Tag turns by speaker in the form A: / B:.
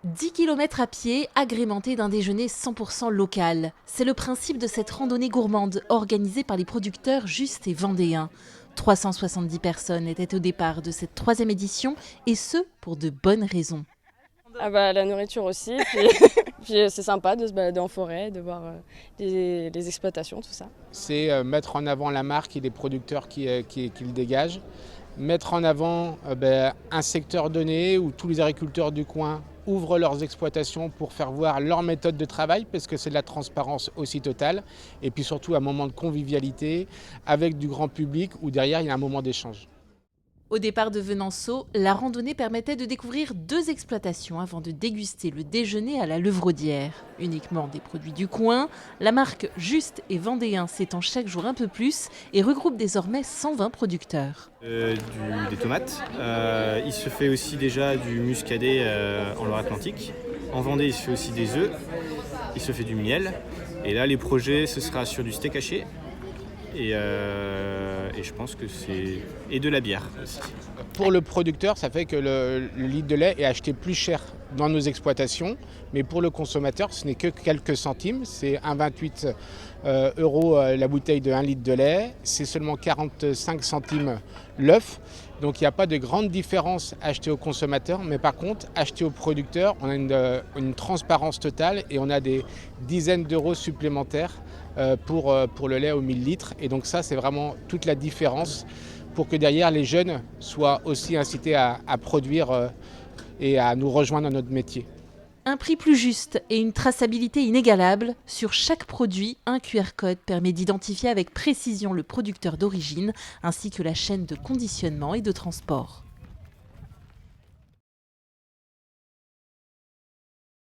A: 10 km à pied, agrémentés d'un déjeuner 100% local. C'est le principe de cette randonnée gourmande organisée par les producteurs Juste et Vendéens. 370 personnes étaient au départ de cette 3e édition, et ce, pour de bonnes raisons.
B: Ah bah, la nourriture aussi, puis c'est sympa de se balader en forêt, de voir les exploitations, tout ça.
C: C'est mettre en avant la marque et les producteurs qui le dégagent. Mettre en avant un secteur donné où tous les agriculteurs du coin ouvrent leurs exploitations pour faire voir leur méthode de travail, parce que c'est de la transparence aussi totale. Et puis surtout un moment de convivialité avec du grand public où derrière il y a un moment d'échange.
A: Au départ de Venanceau, la randonnée permettait de découvrir 2 exploitations avant de déguster le déjeuner à la Levraudière. Uniquement des produits du coin, la marque Juste et Vendéen s'étend chaque jour un peu plus et regroupe désormais 120 producteurs.
D: Des tomates. Il se fait aussi déjà du muscadet en Loire-Atlantique. En Vendée, il se fait aussi des œufs. Il se fait du miel. Et là, les projets, ce sera sur du steak haché. Et je pense que c'est... Et de la bière aussi.
C: Pour le producteur, ça fait que le litre de lait est acheté plus cher dans nos exploitations, mais pour le consommateur, ce n'est que quelques centimes. C'est 1,28 € la bouteille de 1 litre de lait, c'est seulement 45 centimes l'œuf. Donc il n'y a pas de grande différence achetée au consommateur, mais par contre, acheté au producteur, on a une transparence totale et on a des dizaines d'euros supplémentaires pour le lait aux 1000 litres. Et donc ça, c'est vraiment toute la différence pour que derrière les jeunes soient aussi incités à produire et à nous rejoindre dans notre métier.
A: Un prix plus juste et une traçabilité inégalable. Sur chaque produit, un QR code permet d'identifier avec précision le producteur d'origine ainsi que la chaîne de conditionnement et de transport.